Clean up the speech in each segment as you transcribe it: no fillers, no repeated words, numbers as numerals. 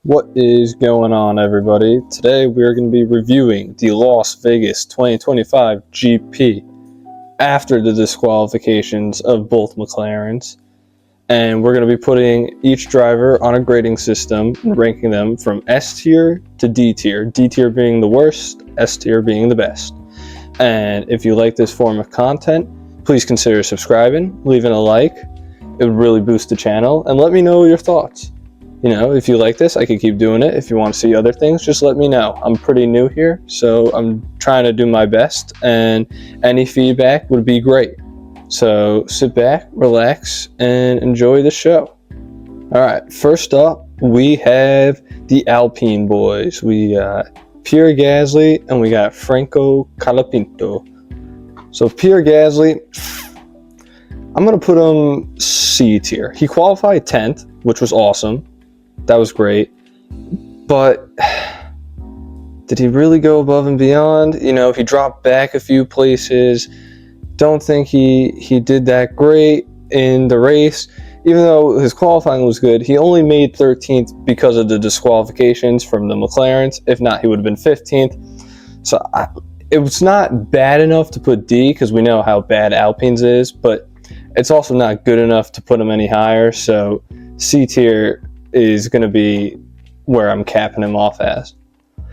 What is going on, everybody? Today we're going to be reviewing the Las Vegas 2025 GP after the disqualifications of both McLarens, and we're going to be putting each driver on a grading system and ranking them from S tier to D tier, D tier being the worst, S tier being the best. And if you like this form of content, please consider subscribing, leaving a like. It would really boost the channel, and let me know your thoughts. You know, if you like this, I could keep doing it. If you want to see other things, just let me know. I'm pretty new here, so I'm trying to do my best, and any feedback would be great. So sit back, relax, and enjoy the show. All right, first up, we have the Alpine boys. We got Pierre Gasly, and we got Franco Colapinto. So Pierre Gasly, I'm going to put him C tier. He qualified 10th, which was awesome. That was great. But did he really go above and beyond? You know, he dropped back a few places. Don't think he did that great in the race. Even though his qualifying was good, he only made 13th because of the disqualifications from the McLarens. If not, he would have been 15th. So it was not bad enough to put D, because we know how bad Alpine's is, but it's also not good enough to put him any higher. So C tier is going to be where I'm capping him off as.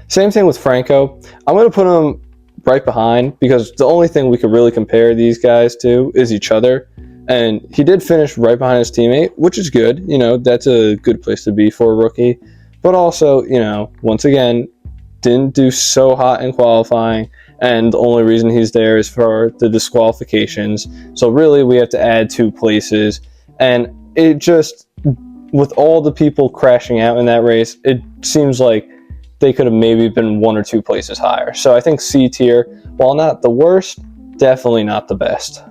Same thing with Franco. I'm going to put him right behind, because the only thing we could really compare these guys to is each other. And he did finish right behind his teammate, which is good. You know, that's a good place to be for a rookie. But also, you know, once again, didn't do so hot in qualifying. And the only reason he's there is for the disqualifications. So really, we have to add 2 places. And it just, with all the people crashing out in that race, it seems like they could have maybe been 1 or 2 places higher. So I think C tier, while not the worst, definitely not the best.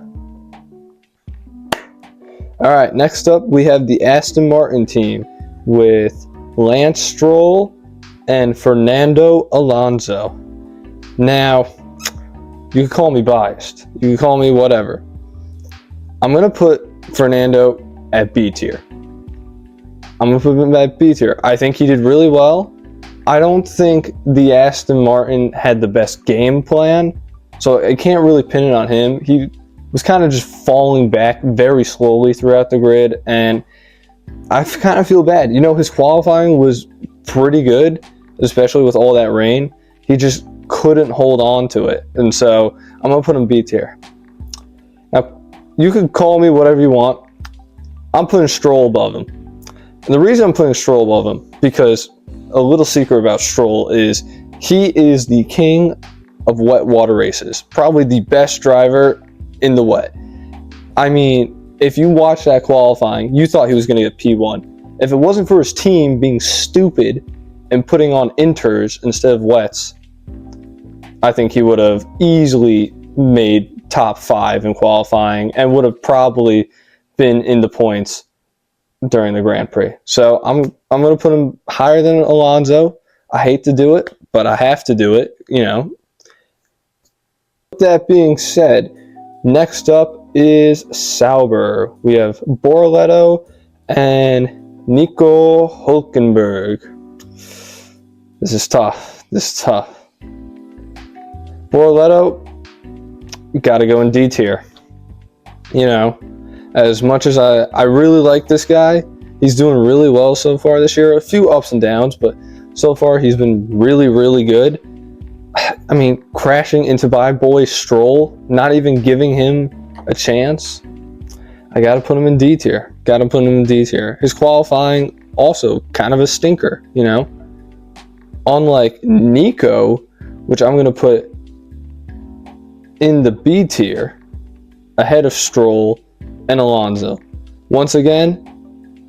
All right, next up, we have the Aston Martin team with Lance Stroll and Fernando Alonso. Now, you can call me biased. You can call me whatever. I'm going to put Fernando at B tier. I'm going to put him at B tier. I think he did really well. I don't think the Aston Martin had the best game plan, so I can't really pin it on him. He was kind of just falling back very slowly throughout the grid, and I kind of feel bad. You know, his qualifying was pretty good, especially with all that rain. He just couldn't hold on to it, and so I'm going to put him B tier. Now, you can call me whatever you want. I'm putting Stroll above him. And the reason I'm putting Stroll above him, because a little secret about Stroll is he is the king of wet water races. Probably the best driver in the wet. I mean, if you watch that qualifying, you thought he was going to get P1. If it wasn't for his team being stupid and putting on inters instead of wets, I think he would have easily made top 5 in qualifying and would have probably been in the points during the Grand Prix. So I'm going to put him higher than Alonso. I hate to do it, but I have to do it, you know. With that being said, next up is Sauber. We have Borletto and Nico Hülkenberg. This is tough. Borletto, got to go in D tier. You know, as much as I really like this guy, he's doing really well so far this year. A few ups and downs, but so far he's been really, really good. I mean, crashing into my boy Stroll, not even giving him a chance. I got to put him in D tier. His qualifying, also kind of a stinker, you know. Unlike Nico, which I'm going to put in the B tier, ahead of Stroll and Alonso. Once again,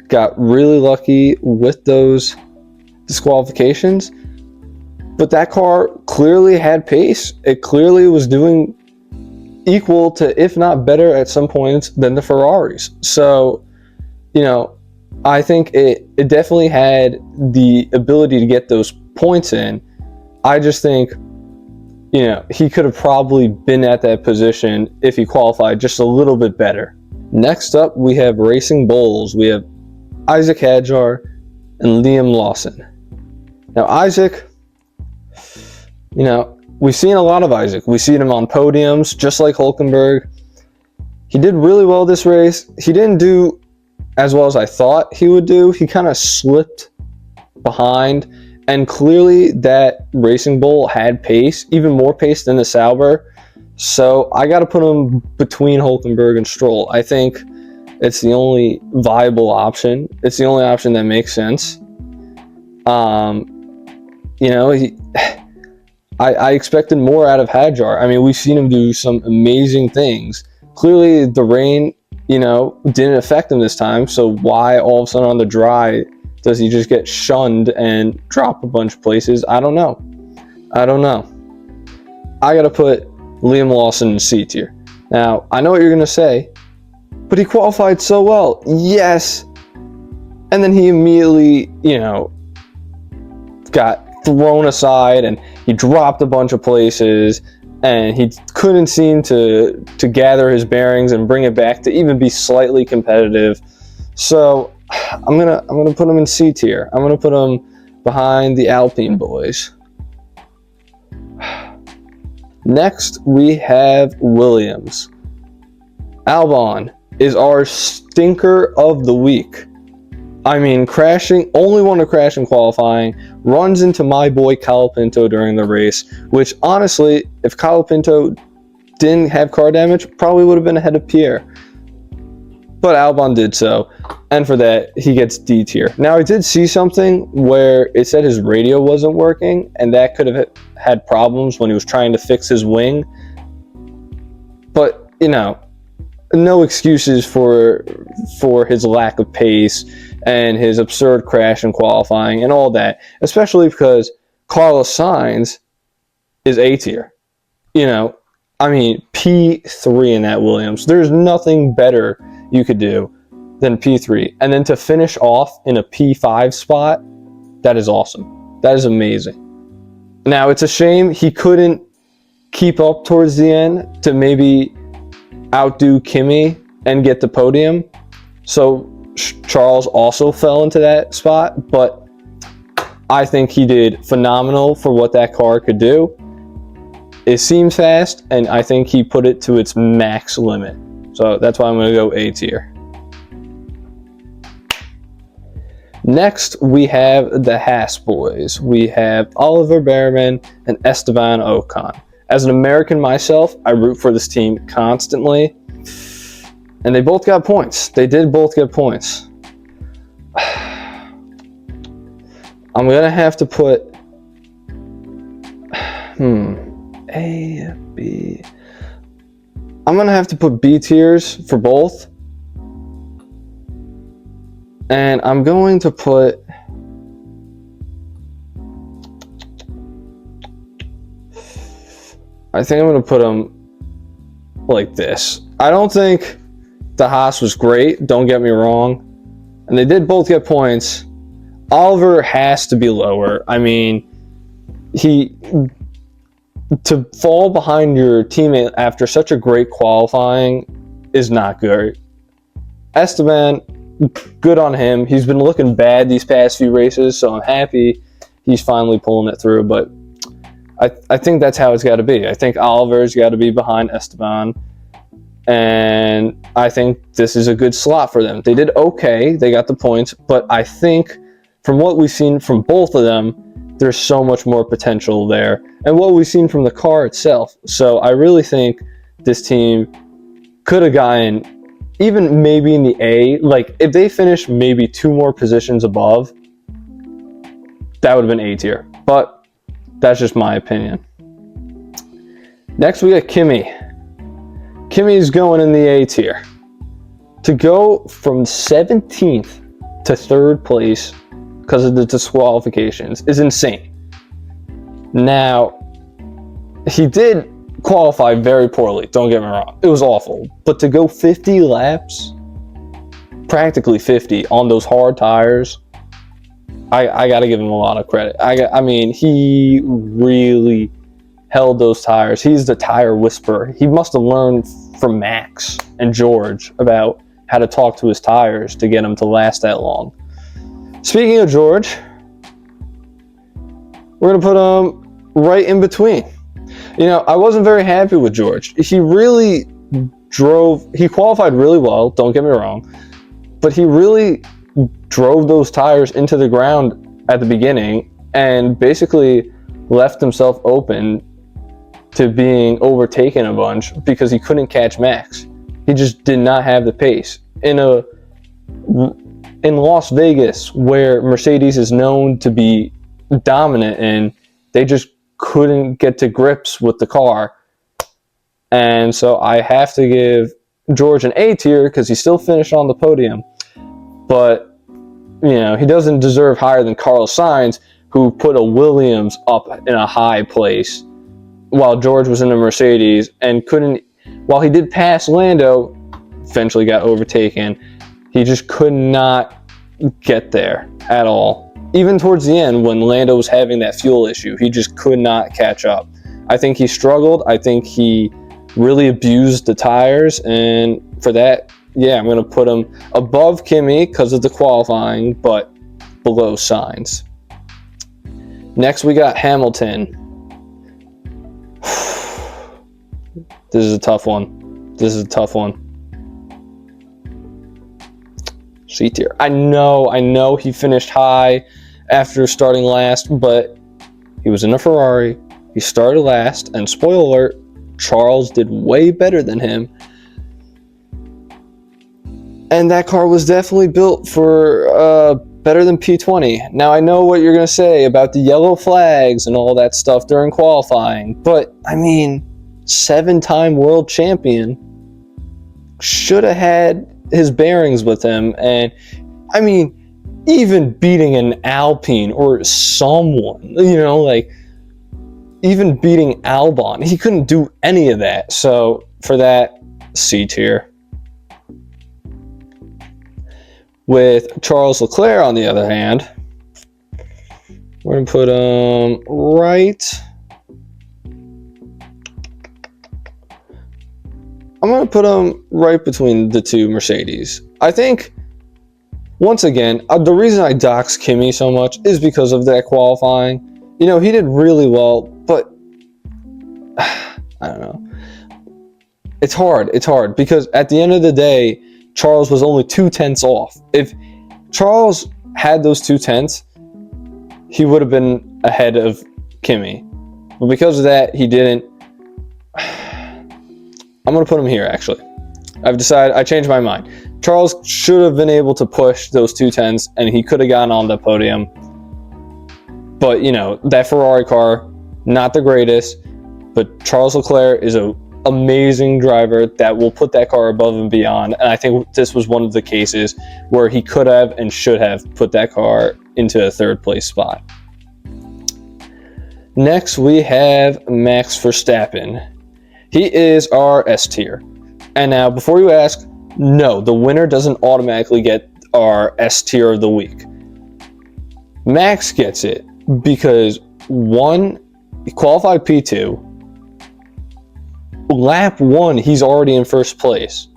got really lucky with those disqualifications, but that car clearly had pace. It clearly was doing equal to, if not better at some points, than the Ferraris. So, you know, I think it definitely had the ability to get those points in. I just think, you know, he could have probably been at that position if he qualified just a little bit better. Next up, we have Racing Bulls. We have Isaac Hadjar and Liam Lawson. Now, Isaac, we've seen a lot of Isaac. We've seen him on podiums, just like Hulkenberg. He did really well this race. He didn't do as well as I thought he would do. He kind of slipped behind, and clearly that Racing Bull had pace, even more pace than the Sauber. So I got to put him between Hulkenberg and Stroll. I think it's the only viable option. It's the only option that makes sense. I expected more out of Hadjar. I mean, we've seen him do some amazing things. Clearly, the rain, didn't affect him this time. So why all of a sudden on the dry does he just get shunned and drop a bunch of places? I don't know. I got to put Liam Lawson in C tier. Now, I know what you're going to say, but he qualified so well. Yes. And then he immediately, got thrown aside and he dropped a bunch of places and he couldn't seem to gather his bearings and bring it back to even be slightly competitive. So I'm gonna put him in C tier. I'm gonna put him behind the Alpine boys. Next we have Williams. Albon is our stinker of the week. I mean, only one to crash in qualifying, runs into my boy Colapinto during the race, which honestly, if Colapinto didn't have car damage, probably would have been ahead of Pierre. But Albon did so, and for that, he gets D tier. Now, I did see something where it said his radio wasn't working, and that could have had problems when he was trying to fix his wing. But, no excuses for his lack of pace and his absurd crash in qualifying and all that, especially because Carlos Sainz is A tier. P3 in that Williams. There's nothing better you could do than P3. And then to finish off in a P5 spot, that is awesome. That is amazing. Now, it's a shame he couldn't keep up towards the end to maybe outdo Kimi and get the podium. So Charles also fell into that spot, but I think he did phenomenal for what that car could do. It seems fast, and I think he put it to its max limit. So that's why I'm going to go A tier. Next, we have the Haas boys. We have Oliver Bearman and Esteban Ocon. As an American myself, I root for this team constantly. And they both got points. They did both get points. I'm going to have to put A, B. I'm going to have to put B tiers for both. And I'm going to put I think I'm going to put them like this. I don't think the Haas was great, don't get me wrong. And they did both get points. Oliver has to be lower. I mean, to fall behind your teammate after such a great qualifying is not good. Esteban, good on him. He's been looking bad these past few races, so I'm happy he's finally pulling it through. But I think that's how it's got to be. I think Oliver's got to be behind Esteban. And I think this is a good slot for them. They did okay. They got the points. But I think from what we've seen from both of them, there's so much more potential there. And what we've seen from the car itself. So I really think this team could have gotten even maybe in the A. Like, if they finished maybe 2 more positions above, that would have been A tier. But that's just my opinion. Next, we got Kimi. Kimi's going in the A tier. To go from 17th to 3rd place because of the disqualifications is insane. Now, he did qualify very poorly, don't get me wrong. It was awful. But to go 50 laps, practically 50, on those hard tires, I got to give him a lot of credit. I mean, he really held those tires. He's the tire whisperer. He must have learned from Max and George about how to talk to his tires to get them to last that long. Speaking of George, we're going to put him right in between. You know, I wasn't very happy with George. He qualified really well, don't get me wrong, but he really drove those tires into the ground at the beginning and basically left himself open to being overtaken a bunch because he couldn't catch Max. He just did not have the pace. In Las Vegas, where Mercedes is known to be dominant, and they just couldn't get to grips with the car. And so I have to give George an A tier because he still finished on the podium. But, you know, he doesn't deserve higher than Carlos Sainz, who put a Williams up in a high place while George was in a Mercedes and couldn't, while he did pass Lando, eventually got overtaken, he just could not get there at all. Even towards the end, when Lando was having that fuel issue, he just could not catch up. I think he struggled. I think he really abused the tires, and for that, yeah, I'm going to put him above Kimi because of the qualifying, but below Sainz. Next, we got Hamilton. This is a tough one. C tier. I know he finished high after starting last, but he was in a Ferrari. He started last, and spoiler alert, Charles did way better than him. And that car was definitely built for better than P20. Now, I know what you're going to say about the yellow flags and all that stuff during qualifying, but, I mean, 7-time world champion should have had his bearings with him. And, I mean, even beating an Alpine or someone, you know, like, even beating Albon, he couldn't do any of that. So, for that, C tier. With Charles Leclerc, on the other hand, we're going to put him right. I'm going to put him right between the two Mercedes. I think, once again, the reason I dox Kimi so much is because of that qualifying. You know, he did really well, but I don't know. It's hard because at the end of the day, Charles was only 2/10 off. If Charles had those 2/10, he would have been ahead of Kimi. But because of that, he didn't. I'm going to put him here, actually. I changed my mind. Charles should have been able to push those 2/10s, and he could have gotten on the podium. But, you know, that Ferrari car, not the greatest, but Charles Leclerc is an amazing driver that will put that car above and beyond. And I think this was one of the cases where he could have and should have put that car into a third place spot. Next, we have Max Verstappen. He is our S tier. And now, before you ask, no, the winner doesn't automatically get our S tier of the week. Max gets it because, one, he qualified P2. Lap 1, he's already in first place.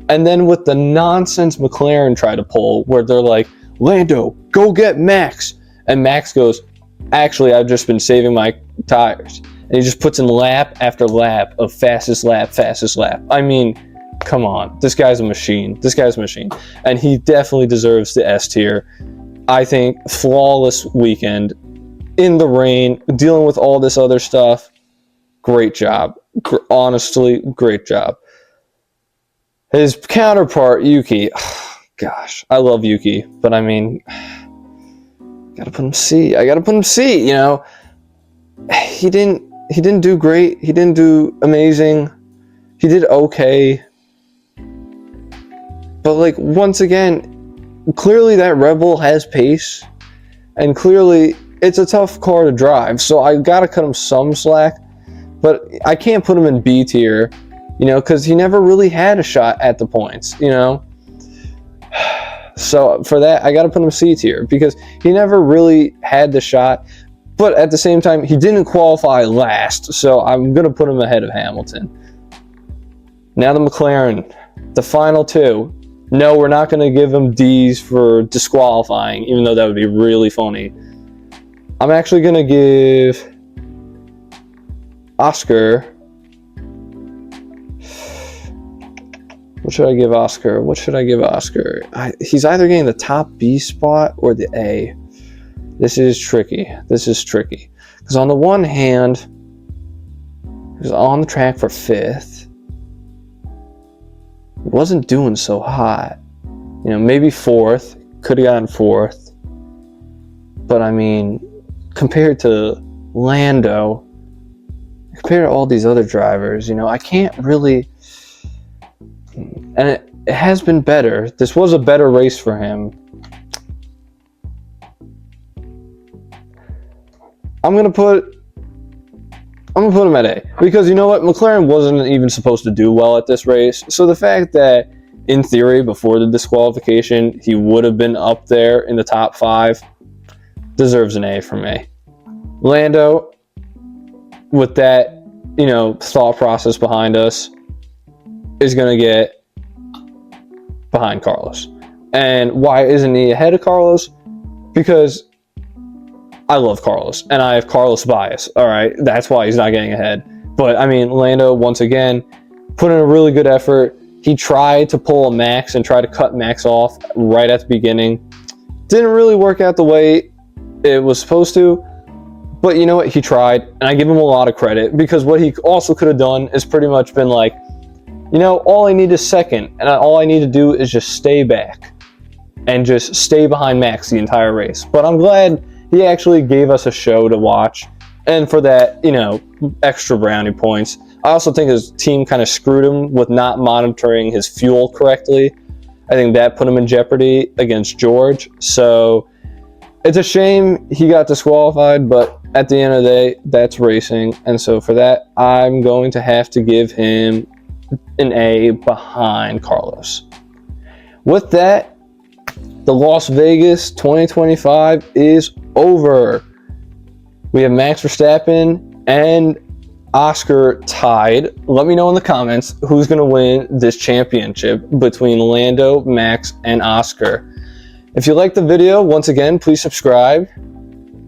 And then with the nonsense McLaren tried to pull, where they're like, Lando, go get Max. And Max goes, actually, I've just been saving my tires. And he just puts in lap after lap of fastest lap. I mean, come on. This guy's a machine. And he definitely deserves the S tier. I think flawless weekend in the rain, dealing with all this other stuff. Great job. Honestly, great job. His counterpart, Yuki. Gosh, I love Yuki. But I mean, gotta put him C. You know, he didn't do great. He didn't do amazing. He did okay. But, like, once again, clearly that Red Bull has pace. And clearly it's a tough car to drive. So I gotta cut him some slack. But I can't put him in B tier, you know, because he never really had a shot at the points, you know. So for that, I got to put him C tier because he never really had the shot. But at the same time, he didn't qualify last, so I'm going to put him ahead of Hamilton. Now the McLaren, the final two. No, we're not going to give him Ds for disqualifying, even though that would be really funny. I'm actually going to give Oscar. What should I give Oscar? He's either getting the top B spot or the A. This is tricky. Because on the one hand, he was on the track for 5th. He wasn't doing so hot. You know, maybe 4th. Could have gotten 4th. But I mean, compared to Lando, compared to all these other drivers, you know, I can't really... And it has been better. This was a better race for him. I'm gonna put him at A, because you know what, McLaren wasn't even supposed to do well at this race. So the fact that, in theory, before the disqualification, he would have been up there in the top 5, deserves an A from me. Lando, with that, you know, thought process behind us, is gonna get behind Carlos. And why isn't he ahead of Carlos? Because I love Carlos, and I have Carlos bias. All right, that's why he's not getting ahead. But I mean, Lando, once again, put in a really good effort. He tried to pull a Max and try to cut Max off right at the beginning. Didn't really work out the way it was supposed to. But you know what? He tried, and I give him a lot of credit, because what he also could have done is pretty much been like, you know, all I need is second, and all I need to do is just stay back and just stay behind Max the entire race. But I'm glad he actually gave us a show to watch, and for that, you know, extra brownie points. I also think his team kind of screwed him with not monitoring his fuel correctly. I think that put him in jeopardy against George. So it's a shame he got disqualified, but at the end of the day, that's racing. And so for that, I'm going to have to give him an A behind Carlos. With that, the Las Vegas 2025 is over. We have Max Verstappen and Oscar tied. Let me know in the comments who's going to win this championship between Lando, Max, and Oscar. If you like the video, once again, please subscribe.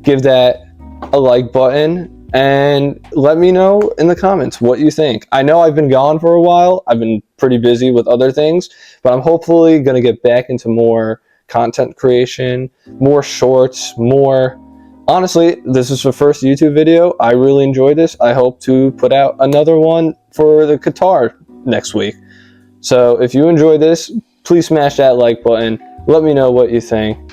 Give that a like button. And let me know in the comments what you think. I know I've been gone for a while. I've been pretty busy with other things. But I'm hopefully going to get back into more content creation, more shorts, more... Honestly, this is the first YouTube video. I really enjoyed this. I hope to put out another one for the Qatar next week. So if you enjoyed this, please smash that like button. Let me know what you think.